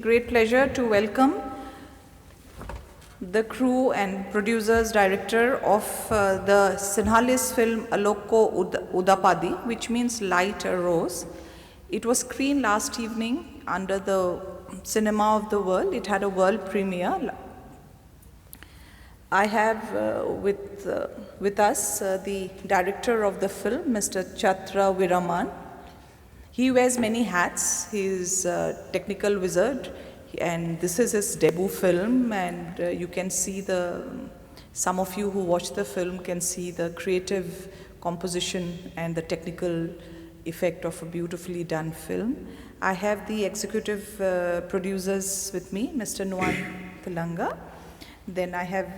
Great pleasure to welcome the crew and producers, director of the Sinhalese film Aloko Udapadi, which means light a rose. It was screened last evening under the Cinema of the World. It had a world premiere. I have with us the director of the film, Mr. Chathra Weeraman. He wears many hats. He is a technical wizard, and this is his debut film. And you can see some of you who watch the film can see the creative composition and the technical effect of a beautifully done film. I have the executive producers with me, Mr. Nuwan, Thilanga. Then I have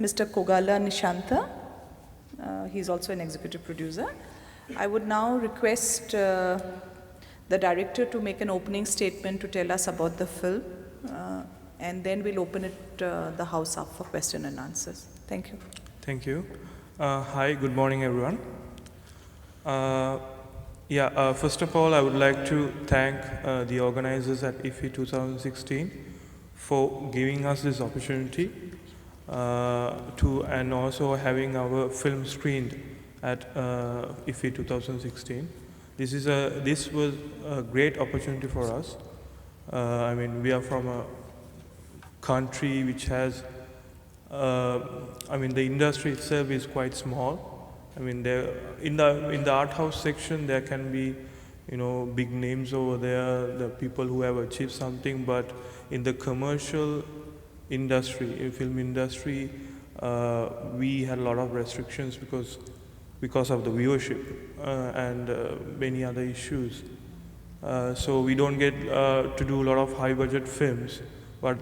Mr. Kogalla, Nisantha. He's also an executive producer. I would now request the director to make an opening statement to tell us about the film, and then we'll open the house up for question and answers. Thank you. Thank you. Hi, good morning, everyone. First of all, I would like to thank the organizers at IFFI 2016 for giving us this opportunity and also having our film screened at IFFI 2016. This was a great opportunity for us. We are from a country which has, the industry itself is quite small. In the art house section, there can be, big names over there, the people who have achieved something, but in the commercial industry, in film industry, we had a lot of restrictions because of the viewership and many other issues. So we don't get to do a lot of high budget films, but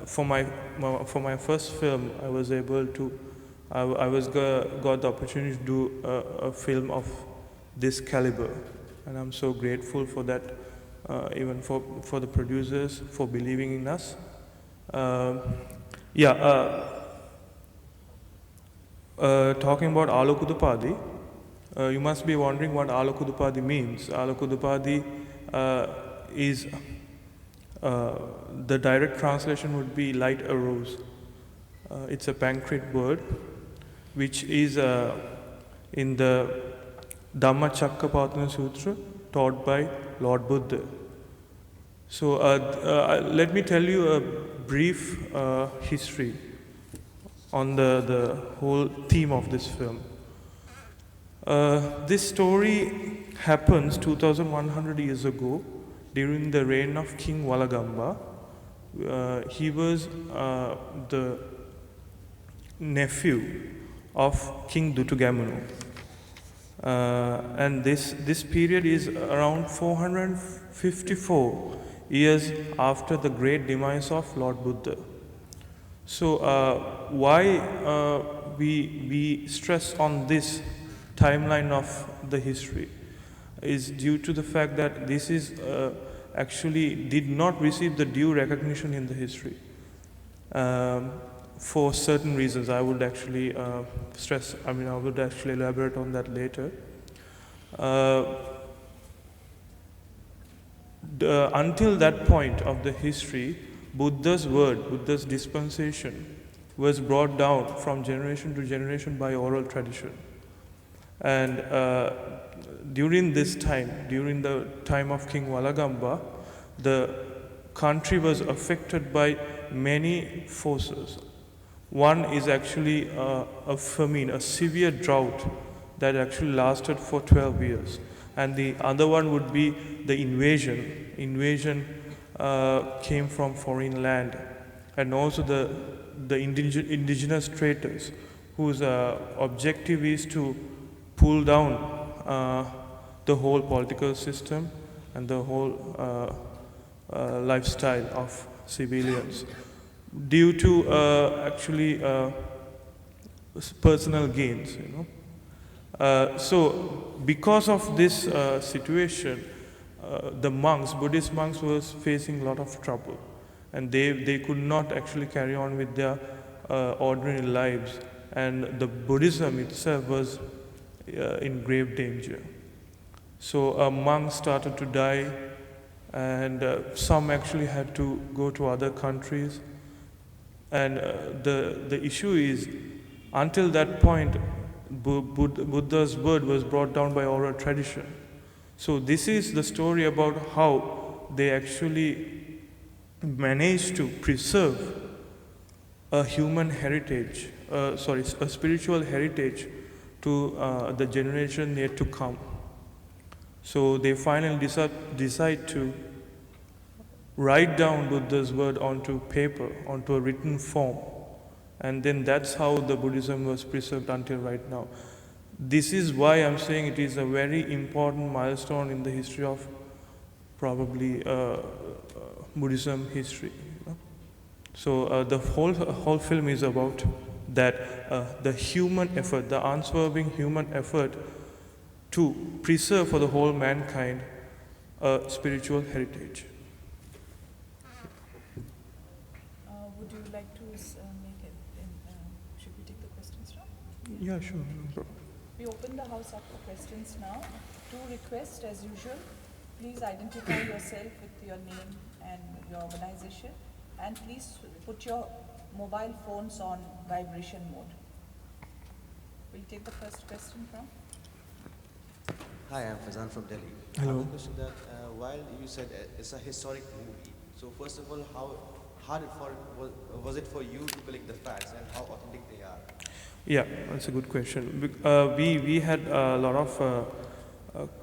for my first film, I was able to, got the opportunity to do a film of this caliber, and I'm so grateful for that, even for the producers for believing in us. Talking about Aloko Udapadi, you must be wondering what Aloko Udapadi means. Aloko Udapadi is, the direct translation would be light a rose. It's a Sanskrit word which is in the Dhammacakkappavattana Sutra taught by Lord Buddha. So let me tell you a brief history on the whole theme of this film. This story happens 2,100 years ago during the reign of King Walagamba. He was the nephew of King Dutugamunu. And this period is around 454 years after the great demise of Lord Buddha. So why we stress on this timeline of the history is due to the fact that this is actually did not receive the due recognition in the history for certain reasons. I would actually I would actually elaborate on that later. Until that point of the history, Buddha's word, Buddha's dispensation was brought down from generation to generation by oral tradition. And during this time, during the time of King Walagamba, the country was affected by many forces. One is actually a famine, a severe drought that actually lasted for 12 years. And the other one would be the invasion. Invasion came from foreign land, and also the indigenous traitors whose objective is to pull down the whole political system and the whole lifestyle of civilians due to actually personal gains. So because of this situation, the Buddhist monks was facing a lot of trouble, and they could not actually carry on with their ordinary lives, and the Buddhism itself was in grave danger. So monks started to die, and some actually had to go to other countries. And the issue is, until that point, Buddha's word was brought down by oral tradition. So this is the story about how they actually managed to preserve a human heritage, a spiritual heritage to the generation yet to come. So they finally decide to write down Buddha's word onto paper, onto a written form. And then that's how the Buddhism was preserved until right now. This is why I'm saying it is a very important milestone in the history of probably Buddhism history. You know? So the whole film is about that, the human effort, the unswerving human effort to preserve for the whole mankind a spiritual heritage. Would you like to make it? Should we take the questions now? Yeah, sure. No problem. We open the house up for questions now. Two requests as usual. Please identify yourself with your name and your organization, and please put your mobile phones on vibration mode. We'll take the first question from. Hi, I'm Fazan from Delhi. Hello. I have a question that while you said it's a historic movie, so first of all, how hard was it for you to collect the facts and how authentic they are? Yeah, that's a good question. We had a lot of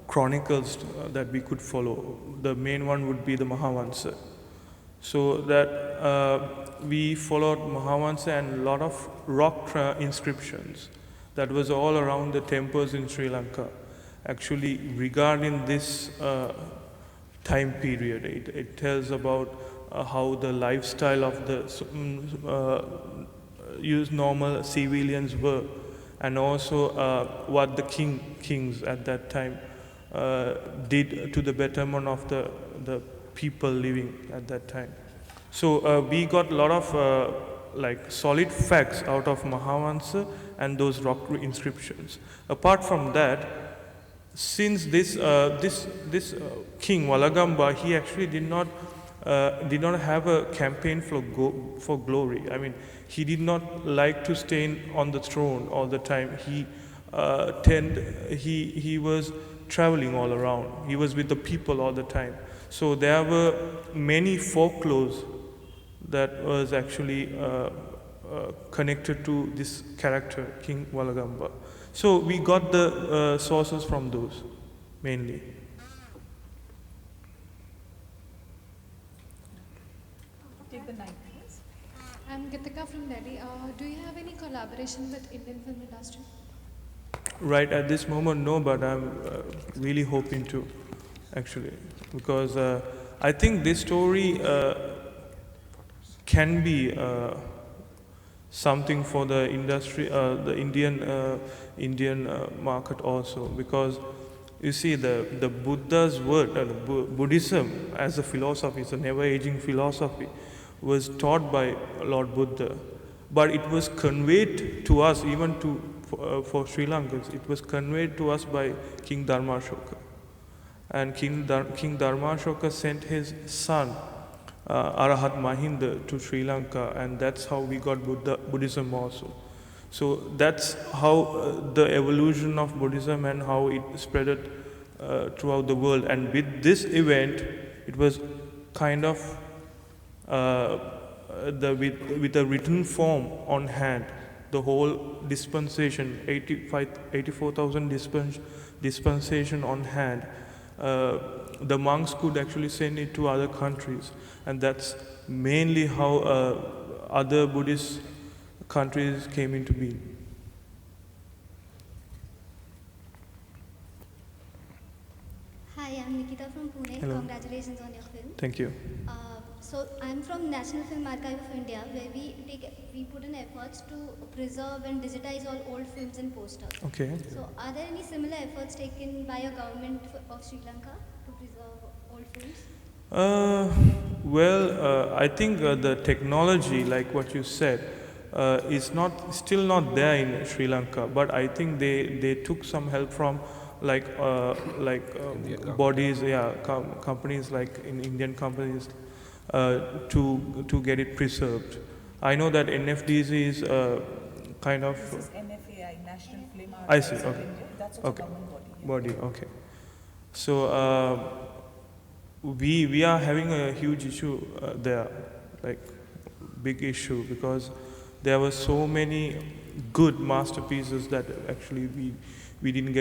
chronicles that we could follow. The main one would be the Mahavansa. So that we followed Mahavansa and a lot of rock inscriptions that was all around the temples in Sri Lanka. Actually, regarding this time period, it tells about how the lifestyle of the normal civilians were, and also what the kings at that time did to the betterment of the people living at that time. So we got a lot of like solid facts out of Mahavansa and those rock inscriptions. Apart from that, since this king Walagamba, he actually did not have a campaign for glory. I mean, he did not like to stay on the throne all the time. He was traveling all around. He was with the people all the time. So there were many folklores that was actually connected to this character, King Walagamba. So we got the sources from those mainly. Take the mic, please. I'm Gitika from Delhi. Do you have any collaboration with Indian film industry? Right at this moment, no, but I'm really hoping to, actually, because I think this story can be something for the industry, the Indian market also, because you see the Buddha's word, Buddhism as a philosophy, it's a never-aging philosophy, was taught by Lord Buddha, but it was conveyed to us, even for Sri Lankans, it was conveyed to us by King Dharmashoka. And King Dharmashoka sent his son, Arahat Mahinda, to Sri Lanka, and that's how we got Buddhism also. So that's how the evolution of Buddhism and how it spread throughout the world. And with this event, it was kind of with a written form on hand, the whole dispensation, 84,000 dispensation on hand. The monks could actually send it to other countries, and that's mainly how other Buddhist countries came into being. Hi, I'm Nikita from Pune. Hello. Congratulations on your film. Thank you. So I'm from National Film Archive of India, where we put in efforts to preserve and digitize all old films and posters. Okay. So are there any similar efforts taken by your government of Sri Lanka to preserve old films? I think the technology, like what you said, is still not there in Sri Lanka. But I think they took some help from bodies, yeah, companies like in Indian companies to get it preserved. I know that NFDs is kind of. This is NFAI, National Film I see. Archives of Okay. India. That's also Okay. government body. Yeah. Body. Okay. So we are having a huge issue there, like big issue, because there were so many good masterpieces that actually we didn't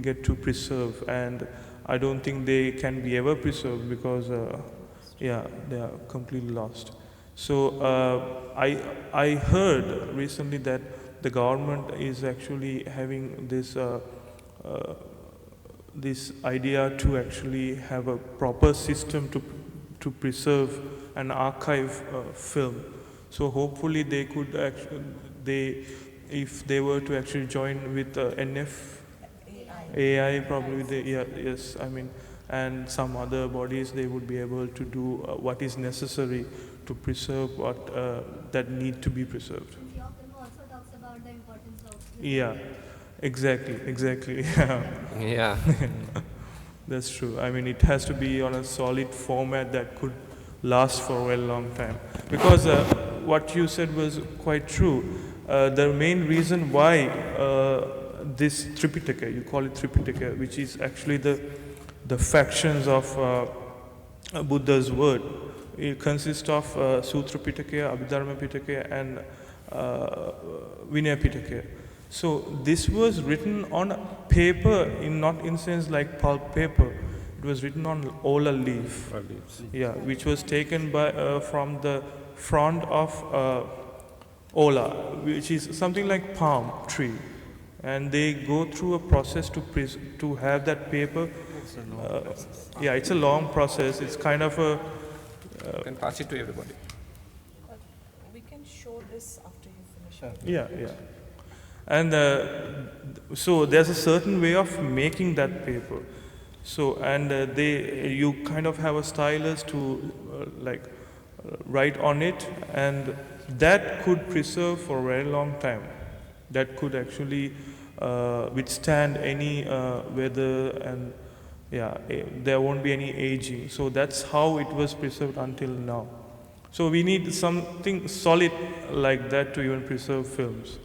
get to preserve, and I don't think they can be ever preserved because yeah, they are completely lost. So I heard recently that the government is actually having this idea to actually have a proper system to preserve and archive film. So hopefully they could if they were to actually join with AI, probably yes, I mean, and some other bodies, they would be able to do what is necessary to preserve what that need to be preserved. Since your film also talks about the importance of Yeah, exactly. Yeah. That's true. I mean, it has to be on a solid format that could last for a very long time. Because what you said was quite true. The main reason why this Tripitaka, you call it Tripitaka, which is actually the factions of Buddha's word. It consists of Sutra Pitaka, Abhidharma Pitaka, and Vinaya Pitaka. So this was written on paper, not in sense like pulp paper. It was written on ola leaf. Yeah, which was taken by from the front of ola, which is something like palm tree, and they go through a process to have that paper. Yeah, it's a long process. It's kind of a. You can pass it to everybody. We can show this after you finish. Yeah. And so there's a certain way of making that paper. So and you kind of have a stylus to write on it, and that could preserve for a very long time. That could actually withstand any weather, and there won't be any aging. So that's how it was preserved until now. So we need something solid like that to even preserve films.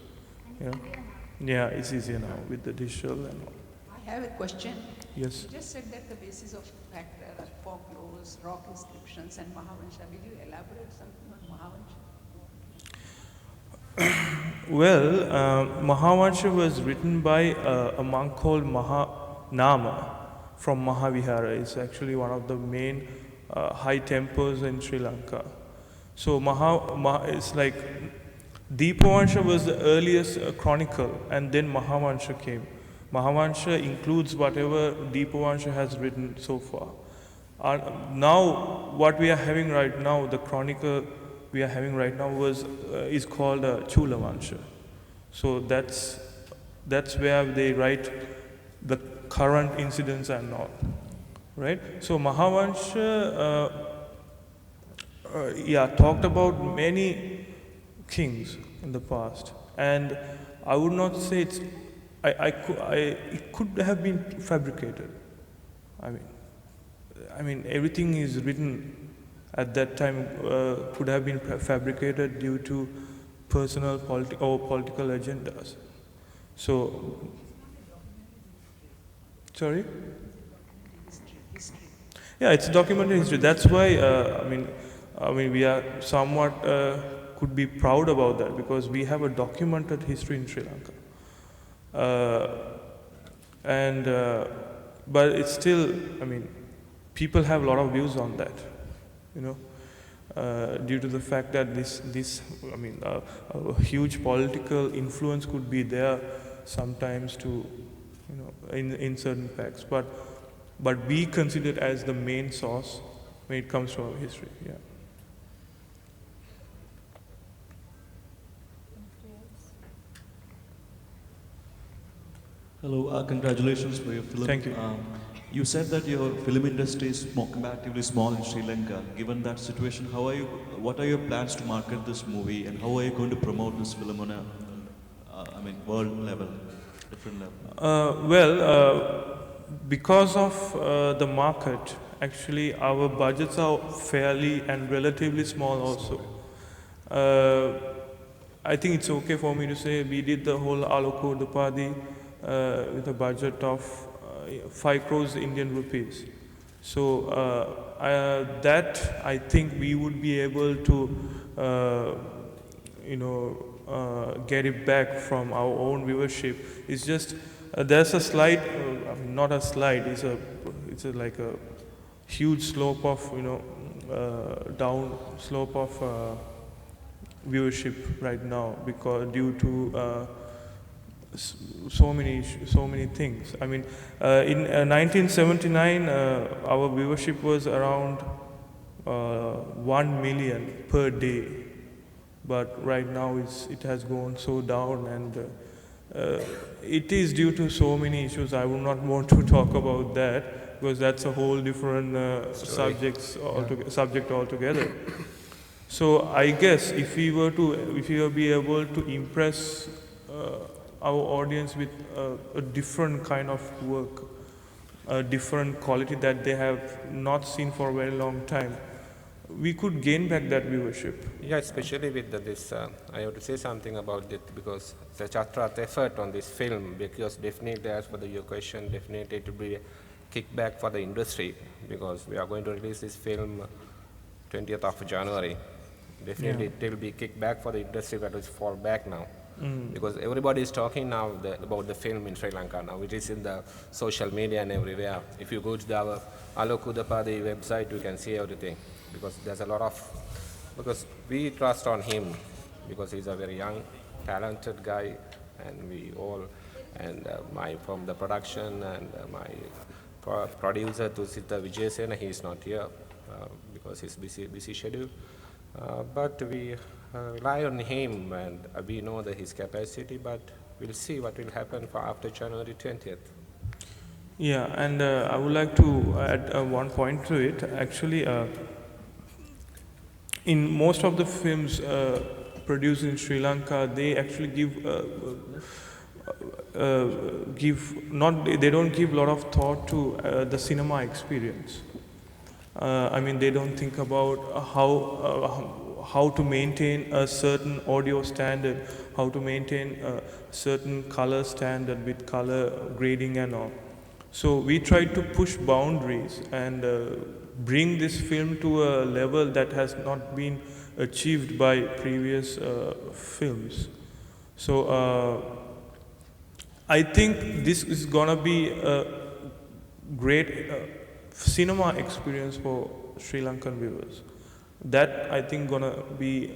Yeah, it's easier now with the digital and all. I have a question. Yes. You just said that the basis of fact there are folklores, rock inscriptions, and Mahavansha. Will you elaborate something on Mahavansha? Well, Mahavansha was written by a monk called Mahanama from Mahavihara. It's actually one of the main high temples in Sri Lanka. So it's like Deepavansha was the earliest chronicle, and then Mahavansha came. Mahavansha includes whatever Deepavansha has written so far. Now, what we are having right now, the chronicle we are having right now is called Chulavansha. So that's where they write the current incidents and all, right? So Mahavansha, talked about many kings in the past, and I would not say it could have been fabricated. I mean, everything is written at that time could have been fabricated due to personal political agendas. So, sorry? Yeah, it's documented history. That's why I mean, we are somewhat could be proud about that, because we have a documented history in Sri Lanka. But it's still, I mean, people have a lot of views on that, due to the fact that a huge political influence could be there sometimes to, in certain facts. But we consider it as the main source when it comes to our history. Yeah. Hello, congratulations for your film. Thank you. You said that your film industry is comparatively small in Sri Lanka. Given that situation, what are your plans to market this movie, and how are you going to promote this film on a, world level? different level? Because of the market, actually our budgets are fairly and relatively small also. I think it's okay for me to say we did the whole Aloko Udapadi with a budget of 5 crores Indian rupees. So that I think we would be able to, get it back from our own viewership. It's just there's a slight, not a slide. Like a huge slope of down slope of viewership right now because due to so many things. I mean, in 1979, our viewership was around 1 million per day, but right now it has gone so down, and it is due to so many issues. I would not want to talk about that because that's a whole different subject altogether. So I guess if we were be able to impress our audience with a different kind of work, a different quality that they have not seen for a very long time, we could gain back that viewership. Yeah, especially with this, I have to say something about it because the Chathra's effort on this film, because definitely, as for your question, definitely it will be a kickback for the industry because we are going to release this film 20th of January. Definitely it will be kickback for the industry that will fall back now. Because everybody is talking now about the film in Sri Lanka now. It is in the social media and everywhere. If you go to our Aloko Udapadi website, you can see everything. Because there's a lot of, because we trust on him, because he's a very young, talented guy, and we all, and from the production and my producer Tusita Vijayasena, he's not here because he's busy schedule. But we rely on him, and we know that his capacity, but we'll see what will happen for after January 20th. Yeah, and I would like to add one point to it. Actually, in most of the films produced in Sri Lanka, they actually they don't give a lot of thought to the cinema experience. I mean, they don't think about how to maintain a certain audio standard, how to maintain a certain color standard with color grading and all. So we tried to push boundaries and bring this film to a level that has not been achieved by previous films. So I think this is gonna be a great cinema experience for Sri Lankan viewers. That I think gonna be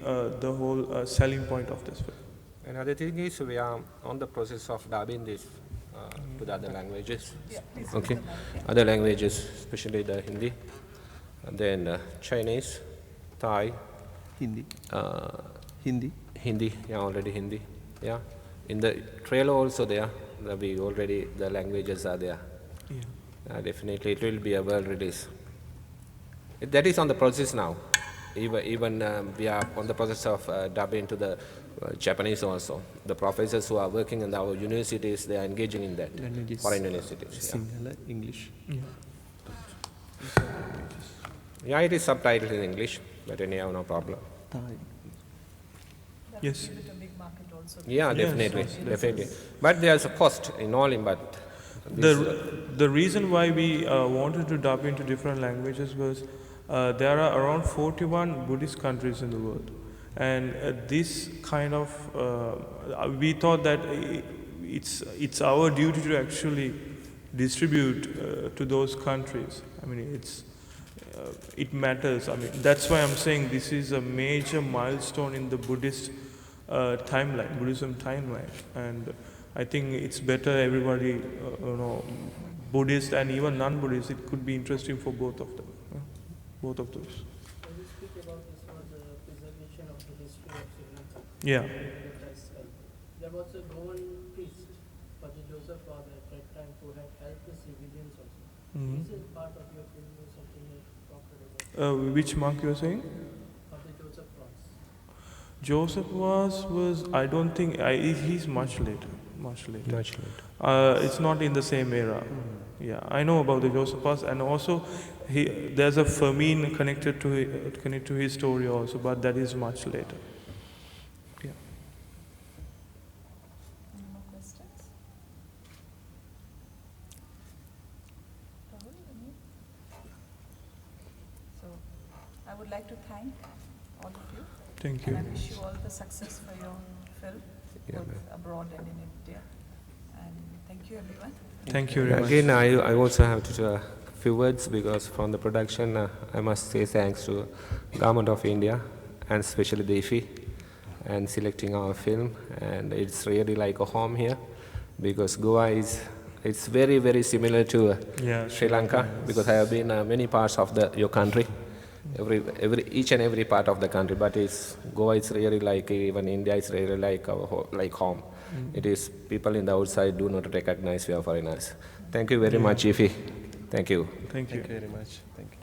the whole selling point of this film. Another thing is we are on the process of dubbing this to the other languages. Okay, other languages, especially the Hindi, and then Chinese, Thai, Hindi, yeah, already Hindi, yeah. In the trailer also there, the languages are there. Yeah. Definitely, it will be a world release. That is on the process now. Even we are on the process of dubbing to the Japanese also. The professors who are working in our universities, they are engaging in that. Foreign universities. Sinhala, English. Yeah, it is subtitled in English, but anyhow, no problem. Thai. Yes. Yeah, definitely, definitely. But there's a cost in all in, but the reason why we wanted to dub into different languages was there are around 41 Buddhist countries in the world, and this kind of we thought that it's our duty to actually distribute to those countries. I mean, it matters. I mean, that's why I'm saying this is a major milestone in the Buddhism timeline, and I think it's better everybody, Buddhist and even non-Buddhist, it could be interesting for both of them, both of those. When you speak about this was preservation of the history of Sri Lanka. Yeah. There was a Goan priest, Father Joseph Father at that time, who had helped the civilians also. Mm-hmm. This is part of your film or something you talked about. Which monk you're saying? Father Joseph was. Joseph was I don't think he's much later. Much later. Much later. It's not in the same era. Yeah, I know about the Josephus, and also there's a famine connected to his story also, but that is much later. Yeah. Any more questions? Rahul, any? So, I would like to thank all of you. Thank you. And I wish you all the success for your film, Yeah, both ma'am. abroad and in India. And thank you, everyone. Thank you very much. Again, I also have to a few words because from the production, I must say thanks to Government of India and especially the IFFI and selecting our film. And it's really like a home here because Goa it's very, very similar to Yeah, Sri Lanka because I have been many parts of your country. Each and every part of the country, but Goa is really like even India is really like our like home. It is people in the outside do not recognize we are foreigners. Thank you very much, IFFI. Thank you. Thank you. Thank you very much. Thank you.